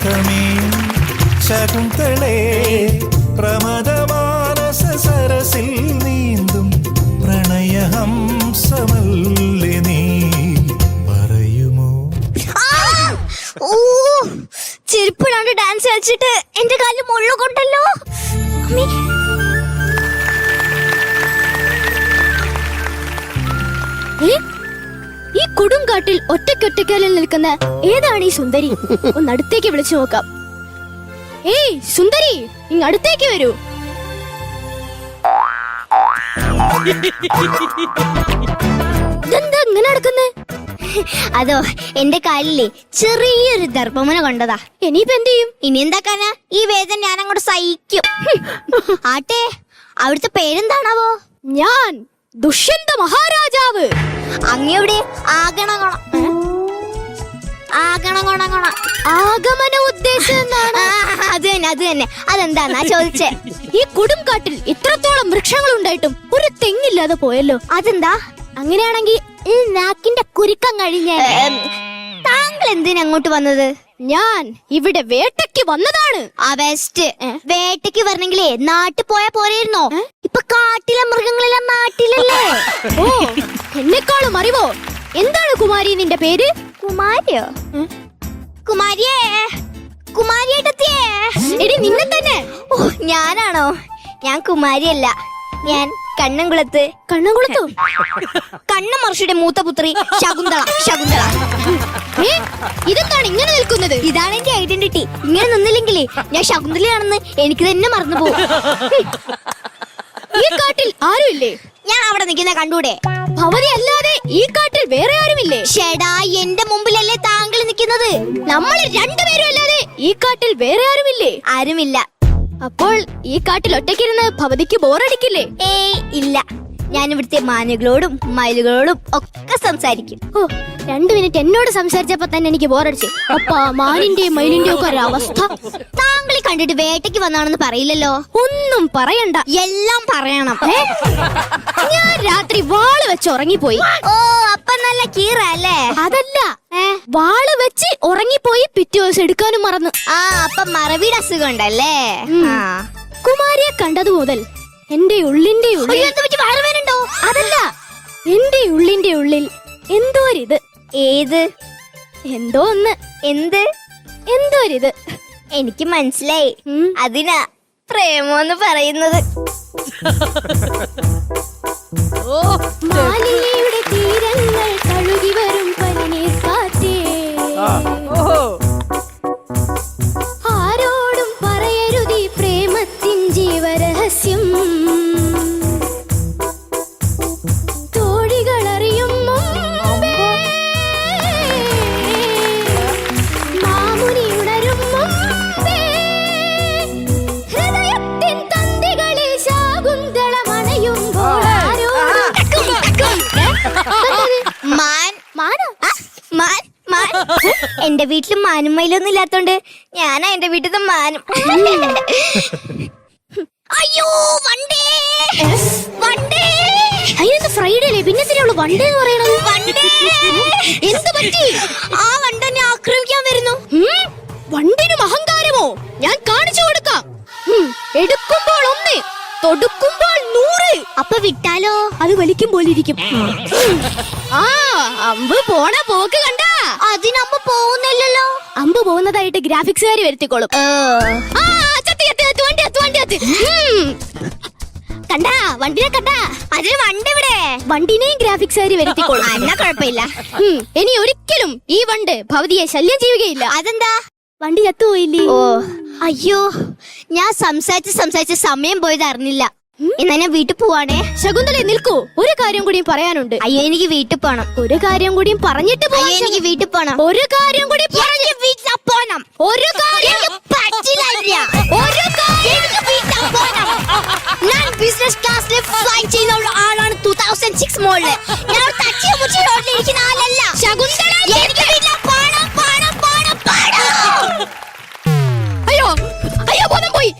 സുഖമേ ശകുന്തളേ പ്രമദമാനസ സരസിൽ നീന്തും പ്രണയഹംസമല്ലേ നീ പറയുമോ? ചെരുപ്പിടാണ്ട് ഡാൻസ് കളിച്ചിട്ട് എന്റെ കാലിൽ മുള്ളു കൊണ്ടല്ലോ. ഈ കൊടുങ്കാട്ടിൽ ഒറ്റയ്ക്കൊറ്റയ്ക്കാലിൽ നിൽക്കുന്ന ഏതാണ് ഈ സുന്ദരി? ഒന്ന് അടുത്തേക്ക് വിളിച്ചു നോക്കാം. ഏയ് സുന്ദരി, ഇങ്ങ് അടുത്തേക്ക് വരൂ. ഇതെന്താ ഇങ്ങനെ നടക്കുന്നേ? അതോ എന്റെ കാലിലെ ചെറിയൊരു ദർഭമുന കൊണ്ടതാ. ഇനിയിപ്പോ എന്ത് ചെയ്യും? ഇനി എന്താക്കാനാ, ഈ വേദന ഞാൻ അങ്ങോട്ട് സഹിക്കും. ആട്ടെ, അവിടുത്തെ പേരെന്താണാവോ? ഞാൻ ദുഷ്യന്ത മഹാരാജാവ്. അങ്ങയുടെ ആഗമന ഉദ്ദേശം അത് തന്നെ. അതെന്താന്നാ ചോദിച്ചേ? ഈ കൊടുങ്കാട്ടിൽ ഇത്രത്തോളം വൃക്ഷങ്ങൾ ഉണ്ടായിട്ടും ഒരു തെങ്ങില്ലാതെ പോയല്ലോ, അതെന്താ? അങ്ങനെയാണെങ്കിൽ ഈ നാക്കിന്റെ കുരുക്കം കഴിഞ്ഞ താങ്കൾ എന്തിനാ അങ്ങോട്ട് വന്നത്? ഞാൻ ഇവിടെ വേട്ടയ്ക്ക് വന്നതാണ്. ആ ബെസ്റ്റ്. വേട്ടയ്ക്ക് വരണെങ്കിലേ നാട്ടിൽ പോയാ പോരായിരുന്നോ? ഇപ്പൊ കാട്ടിലെ മൃഗങ്ങളെല്ലാം നാട്ടിലല്ലേ. ഓ, എന്നെക്കാളും അറിവോ? എന്താണ് കുമാരി നിന്റെ പേര്? കുമാരിയോ? കുമാരിയേ, കുമാരിയേട്ടത്തിയേ. എടി നിന്നെ തന്നെ. ഓ, ഞാനാണോ? ഞാൻ കുമാരിയല്ല, ഞാൻ കണ്ണംകുളത്ത്. കണ്ണംകുളത്തോ? കണ്ണമഹർഷിയുടെ മൂത്ത പുത്രി ശകുന്തള. ഇതെന്താണ് ഇങ്ങനെ നിൽക്കുന്നത്? ഇതാണ് എന്റെ ഐഡന്റിറ്റി. ഇങ്ങനെ നിന്നില്ലെങ്കിലേ ഞാൻ ശകുന്തളയാണെന്ന് എനിക്ക് തന്നെ മറന്നു പോകും. ഈ കാട്ടിൽ ആരുമില്ലേ? ഞാൻ അവിടെ നിൽക്കുന്ന കണ്ടൂടെ? ഭവതി അല്ലാതെ ഈ കാട്ടിൽ വേറെ ആരുമില്ലേ? ഷെടാ, എന്റെ മുമ്പിലല്ലേ താങ്കൾ നിൽക്കുന്നത്. നമ്മൾ രണ്ടുപേരും അല്ലാതെ ഈ കാട്ടിൽ വേറെ ആരുമില്ലേ? ആരുമില്ല. അപ്പോൾ ഈ കാട്ടിൽ ഒറ്റയ്ക്കിരുന്ന് ഭവതിക്ക് ബോറടിക്കില്ലേ? ഏയ് ഇല്ല, ഞാൻ ഇവിടുത്തെ മാനുകളോടും മയിലുകളോടും ഒക്കെ സംസാരിക്കും. ഓ, 2 മിനിറ്റ് എന്നോട് സംസാരിച്ചപ്പോ തന്നെ എനിക്ക് ബോറടിച്ചു. അപ്പ മാനിന്റെയും മയിലിന്റെയും ഒക്കെ ഒരു അവസ്ഥ. താങ്കളെ കണ്ടിട്ട് വേട്ടയ്ക്ക് വന്നാണെന്ന് പറയില്ലല്ലോ. ഒന്നും പറയണ്ട, എല്ലാം പറയണം. ഞാൻ രാത്രി വാള് വെച്ച് ഉറങ്ങിപ്പോയി. ഓ, അപ്പൊ നല്ല കീറ അല്ലേ? അതല്ല, വാള് വെച്ച് ഉറങ്ങിപ്പോയി, പിറ്റേ ദിവസം എടുക്കാനും മറന്നു. ആ, അപ്പൊ മറവിയുടെ അസുഖം ഉണ്ടല്ലേ. കുമാരിയെ കണ്ടതു മുതൽ എന്റെ ഉള്ളിന്റെ ഉള്ളിൽ അതല്ല, എന്റെ ഉള്ളിന്റെ ഉള്ളിൽ എന്തോ ഒരിത്. ഏത്? എന്തോ ഒന്ന്. എന്ത്? എന്തോ ഒരിത്. എനിക്ക് മനസ്സിലായി, അതിനാ പ്രേമോന്ന് പറയുന്നത്. മാലിന്യയുടെ തീരങ്ങൾ കഴുകി വരും പനിനീർ കാറ്റേ, ആരോടും പറയരുതി പ്രേമത്തിൻ ജീവരഹസ്യം. തോഴികളറിയും മുമ്പേ, മാമുനി ഉണരും മുമ്പേ, ഹൃദയത്തിൻ തന്തികളിൽ ശാകുന്തള മണയുമ്പോൾ എന്റെ വീട്ടിൽ മാനും മയിലൊന്നും ഇല്ലാത്തോണ്ട് ഞാനാ എന്റെ വീട്ടിൽ മാനും. അയ്യോ, വണ്ടേ വണ്ടേ. അതിനൊന്ന് ഫ്രൈഡേ അല്ലേ, പിന്നെ ശരിയുള്ളൂ വണ്ടേ എന്ന് പറയണത്. വണ്ടേ, എന്ത് പറ്റി? ആ വണ്ടനെ ആക്രമിക്കാൻ വരുന്നു. വണ്ടിനും അഹങ്കാരമോ? ഞാൻ കാണിച്ചു കൊടുക്കാം. എടുക്കുമ്പോൾ 1, തൊടുക്കുമ്പോൾ 100. അപ്പൊ വിട്ടാലോ? അത് വലിക്കും പോലിരിക്കും. ആ, അമ്പ് പോണ പോക്ക് കണ്ട? അതിനമ്പ് പോകുന്നില്ലല്ലോ. അമ്പ് പോകുന്നതായിട്ട് ഗ്രാഫിക്സുകാര് വരുത്തിക്കോളും. കണ്ടാ വണ്ടിനെ കണ്ടാ? അതിന് വണ്ടി ഇവിടെ. വണ്ടിനെയും ഗ്രാഫിക്സുകാര് വരുത്തിക്കോളും. എന്നാ കുഴപ്പമില്ല. ഇനി ഒരിക്കലും ഈ വണ്ട് ഭവതിയെ ശല്യം ചെയ്യുകയില്ല. അതെന്താ? വണ്ടി ചത്തുപോയില്ലേ? ഓ, അയ്യോ, ഞാൻ സംസാരിച്ച് സമയം പോയത് അറിഞ്ഞില്ല. എന്നാ ഞാൻ വീട്ടിൽ പോവാണേ. ശകുന്തളെ നിൽക്കൂ, ഒരു കാര്യം കൂടിയും പറയാനുണ്ട്. അയ്യോ, എനിക്ക് വീട്ടിൽ പോണം. ഒരു കാര്യം കൂടിയും പറഞ്ഞിട്ട് പോവാം. എനിക്ക് വീട്ടിൽ പോണം. ഒരു കാര്യം കൂടി പറഞ്ഞ് വീട്ടിൽ പോണം. ഒരു കാര്യം പറ്റില്ല. ഒരു കാര്യം വീട്ടിൽ പോണം. ഞാൻ ബിസിനസ് ക്ലാസ്സിൽ ഫ്ലൈ ചെയ്യുന്ന ആളാണ്. 2006 മോഡല്. ഞാൻ തച്ചിയ മുച്ചിയ റോഡിൽ ഇരിക്കുന്ന ആളല്ല. ശകുന്തള, എനിക്ക് വീട്ടിൽ പോണം, പോണം, പോണം, പോണം. അയ്യോ, അയ്യോ, ബോധം പോയി.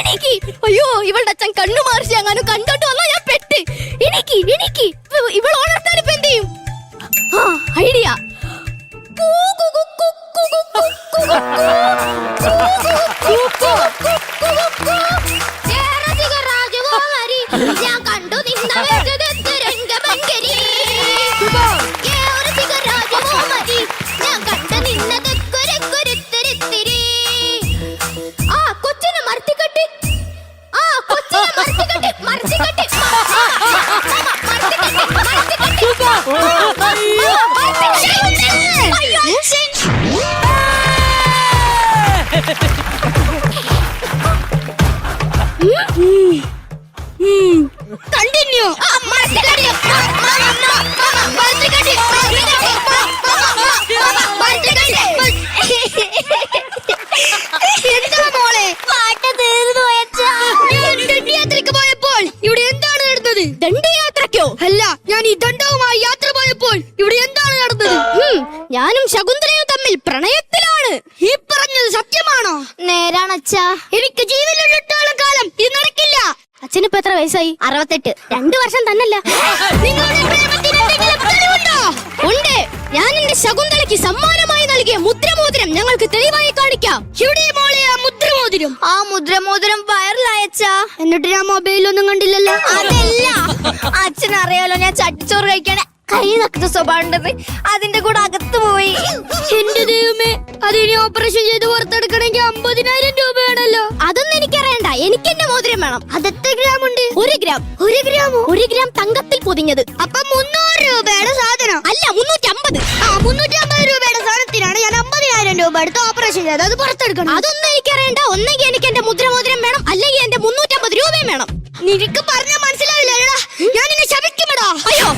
എണീക്ക്. അയ്യോ, ഇവളുടെ അച്ഛൻ കണ്ണു മാറിച്ച് അങ്ങനെ കണ്ടോട്ട് വന്നാ ഞാൻ പെട്ട്. എണീക്ക്. ഇവൾ ഓണർത്താൻ ഇപ്പൊ എന്ത് ചെയ്യും? ഐഡിയ. ഞാൻ ഈ ദണ്ഡവുമായി യാത്ര പോയപ്പോൾ ഇവിടെ എന്താണ് നടന്നത്? ഞാനും ശകുന്തളയും തമ്മിൽ പ്രണയത്തിലാണ്. ഈ പറഞ്ഞത് സത്യമാണോ? നേരാണ് അച്ഛാ. എനിക്ക് ജീവനുള്ളിടത്തോളം കാലം ഇത് നടക്കില്ല. അച്ഛനിപ്പോ എത്ര വയസ്സായി? 68. 2 വർഷം തന്നല്ല. നിങ്ങളുടെ പ്രേമത്തിന് എന്തെങ്കിലും തെളിവുണ്ടോ? ഉണ്ട്. ഞാൻ എന്റെ ശകുന്തളയ്ക്ക് സമ്മാനമായി നൽകിയ മുദ്രമോതിരം ഞങ്ങൾക്ക് തെളിവായി കാണിക്കാം. ഇവിടെ മോളെ ആ മുദ്രമോതിരം. ആ മുദ്രമോതിരം വൈറലായച്ചാ. എന്നിട്ട് ഞാൻ മൊബൈലൊന്നും കണ്ടില്ലല്ലോ. അതല്ല, അച്ഛനറിയാലോ ഞാൻ ചട്ടിച്ചോറ് കഴിക്കണേ കൈ നക്കുന്ന സ്വഭാവമുണ്ടെന്ന്. അതിന്റെ കൂടെ അകത്ത് പോയി. എന്റെ ദൈവമേ, അതിന് ഓപ്പറേഷൻ ചെയ്ത് പുറത്തെടുക്കണമെങ്കിൽ 50,000 രൂപ വേണല്ലോ. അതൊന്നും എനിക്കറിയണ്ട, എനിക്ക് എന്റെ മോതിരം വേണം. അതെത്ര ഗ്രാം ഉണ്ട്? 1 ഗ്രാം. 1 ഗ്രാമോ? 1 ഗ്രാം തങ്കത്തിൽ പൊതിഞ്ഞത്. അപ്പൊ 300 രൂപയുടെ സാധനം അല്ല, 350. 350 രൂപയുടെ സാധനത്തിനാണ് ഞാൻ 50,000 രൂപ എടുത്ത് ഓപ്പറേഷൻ ചെയ്ത് അത് പുറത്തെടുക്കണം. അതൊന്നും എനിക്കറിയണ്ട. ഒന്നെങ്കിൽ എനിക്ക് എന്റെ മുദ്രമോതിരം വേണം, അല്ലെങ്കിൽ എന്റെ 350 രൂപയും വേണം. നിനക്ക് പറഞ്ഞാൽ മനസ്സിലാവില്ല. ഞാൻ നിന്നെ ശപിക്കുമെടാ. അയ്യോ,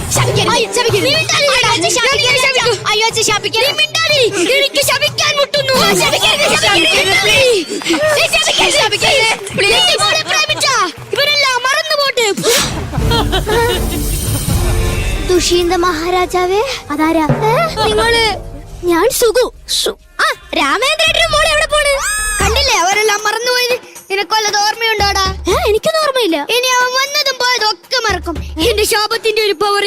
എനിക്ക് ശപിക്കാൻ മുട്ടുന്നു. ഇവരെല്ലാം മറന്നു പോട്ടെ. ദുഷ്യന്ത മഹാരാജാവേ, അതാരാ നിങ്ങള്? ഞാൻ സുഗു. രാമേന്ദ്രന്റെ മോളെ എവിടെ പോണ്? കണ്ടില്ലേ, അവരെല്ലാം മറന്നുപോയത്. നിനക്കൊല്ലത് ഓർമ്മയുണ്ടോടാ? എനിക്കൊന്നും ഓർമ്മയില്ല. ഇനി അവൻ വന്നതും പോയതും ഒക്കെ മറക്കും. എന്റെ ശാപത്തിന്റെ ഒരു പവർ.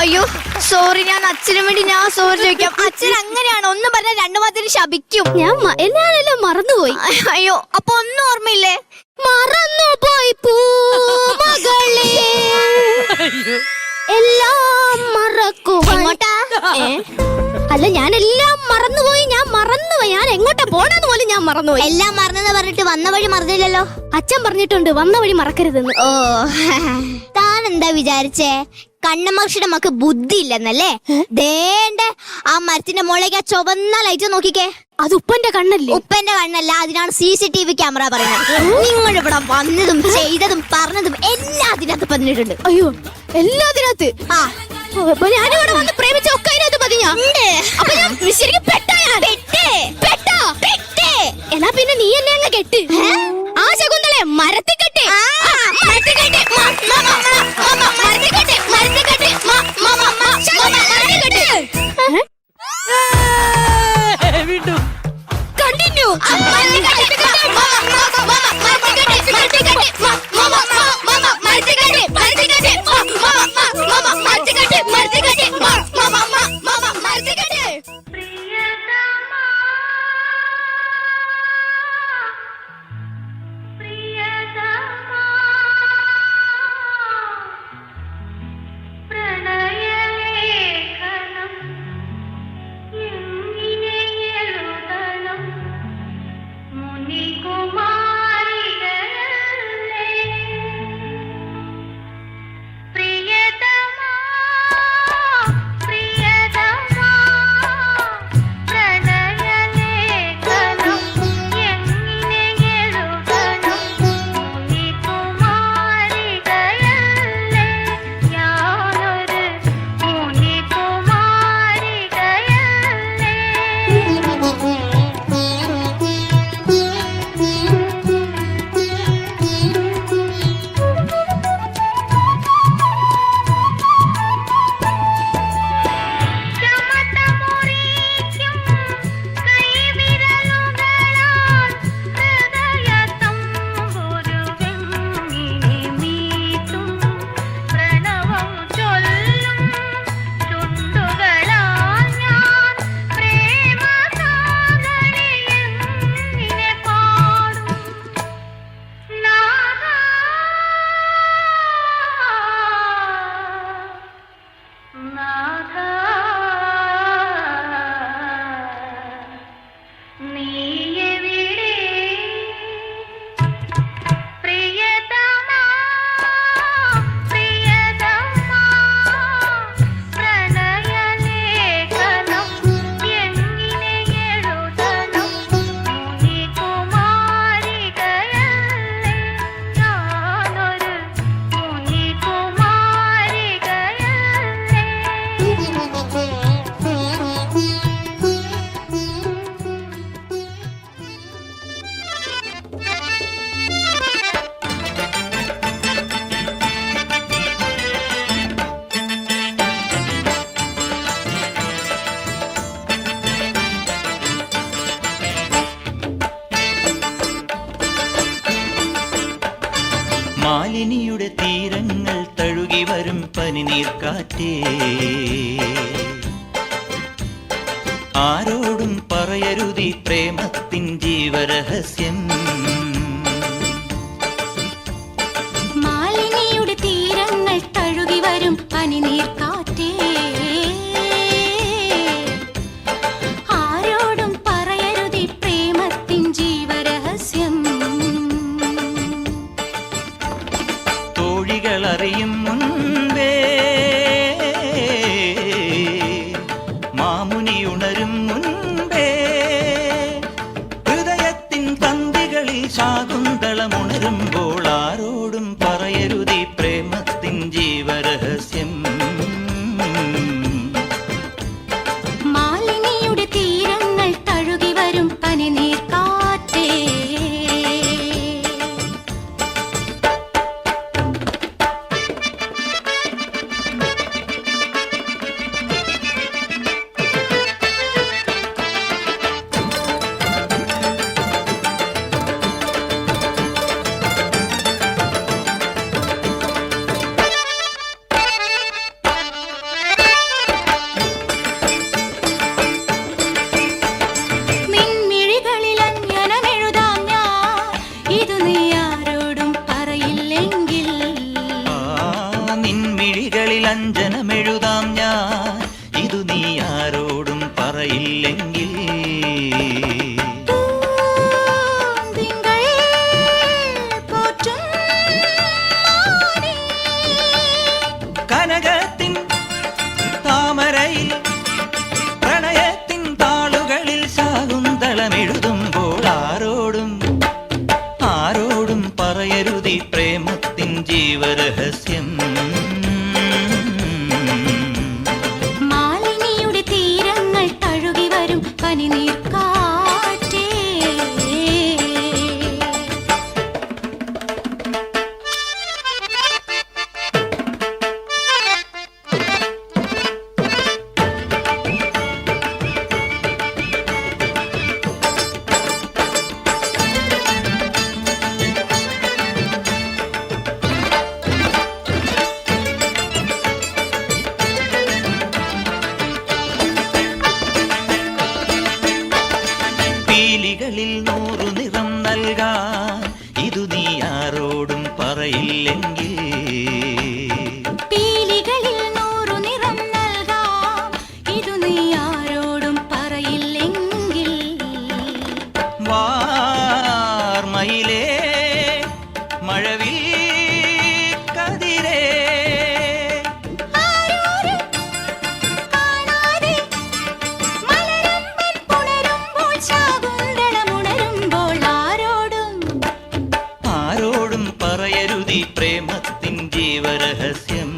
അയ്യോ സോറി, ഞാൻ അച്ഛനും വേണ്ടി ഞാൻ സോറി ചോദിക്കാം. അച്ഛൻ അങ്ങനെയാണ്, ഒന്നും പറഞ്ഞാൽ 2 മാസത്തിന് ശപിക്കും. ഞാൻ എല്ലാരെല്ലാം മറന്നുപോയി. അയ്യോ, അപ്പൊ ഒന്നും ഓർമ്മയില്ലേ? മറന്നുപോയി പൂമകളെ, എല്ലാം മറക്കും. അല്ല, ഞാൻ എല്ലാം മറന്നുപോയി. ഞാൻ എങ്ങോട്ടാ പോണെന്ന് പോലും ഞാൻ മറന്നുപോയി. എല്ലാം മറന്നെന്ന് പറഞ്ഞിട്ട് വന്ന വഴി മറന്നില്ലല്ലോ. അച്ഛൻ പറഞ്ഞിട്ടുണ്ട് വന്ന വഴി മറക്കരുതെന്ന്. ഓ, താൻ എന്താ വിചാരിച്ചേ? കണ്ണമർഷിയുടെ മക്ക് ബുദ്ധി ഇല്ലെന്നല്ലേ? ദേണ്ട ആ മരത്തിന്റെ മുകളിലേക്ക് ആ ചുവന്ന ലൈറ്റ് നോക്കിക്കേ. അത് ഉപ്പന്റെ കണ്ണല്ലേ? ഉപ്പന്റെ കണ്ണല്ല, അതിനാണ് CCTV ക്യാമറ പറയുന്നത്. നിങ്ങൾ ഇവിടെ വന്നതും ചെയ്തതും പറഞ്ഞതും എല്ലാം അതിനകത്ത് പറഞ്ഞിട്ടുണ്ട്. അയ്യോ, എല്ലാത്തിനകത്ത്? ആ, ഞാനിവിടെ വന്ന് പ്രേമിച്ച ഒക്കെ അതിനകത്ത് പതിഞ്ഞാ. അപ്പൊ ഞാൻ ശരിക്കും എന്നാ പിന്നെ നീ എന്നെ അങ്ങ് കെട്ട്. ആ ശകുന്തളെ മരത്തിൽ കെട്ട്. കണ്ടിന്യൂ. പ്രിയതമാ പനിനീർക്കാറ്റേ ആരോടും പറയരുതീ പ്രേമത്തിൻ ജീവരഹസ്യം മാലിനിയുടെ തീരങ്ങൾ തഴുകി വരും പനിനീർക്കാറ്റേ ആരോടും പറയരുതീ പ്രേമത്തിൻ ജീവരഹസ്യം തോഴികളറിയും മുൻപേ മാമുനി ഉണരും മുൻപേ ഹൃദയത്തിൻ തന്തികളിൽ ശാകുന്തളമുണരുമ്പോൾ ആരോടും പറയരുതീ പ്രേമത്തിൻ ജീവരഹസ്യം മാലിനിയുടെ തീരങ്ങൾ തഴുകി വരും പനിനീർക്കാറ്റേ നിൻമിഴികളിൽ അഞ്ജനമെഴുതാം ഞാൻ ഇതു നീ ആരോടും പറയില്ലെങ്കിൽ നിൻമിഴികളിൽ അഞ്ജനമെഴുതാം ഞാൻ ഇതു നീ ആരോടും പറയില്ലെങ്കിൽ തിങ്കൾ പോറ്റും മാനേ കനകത്തിൻ താമരയിൽ പ്രണയത്തിൻ താളുകളിൽ ശാകുന്തളമെഴുതുമ്പോൾ ആരോടും പറയരുതീ പ്രേമത്തിൻ ജീവരഹസ്യം മാലിനിയുടെ തീരങ്ങൾ തഴുകി വരും പനിനീർക്കാറ്റേ പീലികളിൽ 100 നിറം നൽകാൻ ഇതു നീ ആരോടും പറയില്ലെങ്കിൽ പീലികളിൽ 100 നിറം നൽകാം ഇതു നീ ആരോടും പറയില്ലെങ്കിൽ വാർമയിലേ മഴവിൽ കതിരേ ആരോരും കാണാതെ മലരമ്പൻ പുണരുമ്പോൾ ശാകുന്തളമുണരുമ്പോൾ ആരോടും പറയരുതീ പ്രേമത്തിൻ ജീവരഹസ്യം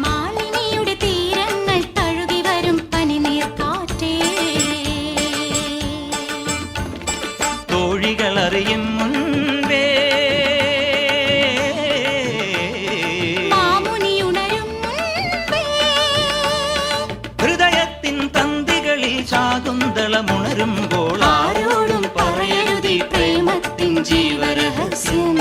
മാലിനിയുടെ തീരങ്ങൾ തഴുകി വരും പനിനീർക്കാറ്റേ തോഴികളറിയും മുൻപേ മാമുനി ഉണരും മുൻപേ ഹൃദയത്തിൻ തന്തികളിൽ ശാകുന്തളമുണരുമ്പോൾ ആരോടും പറയരുതീ പ്രേമത്തിൻ ജീവരഹസ്യം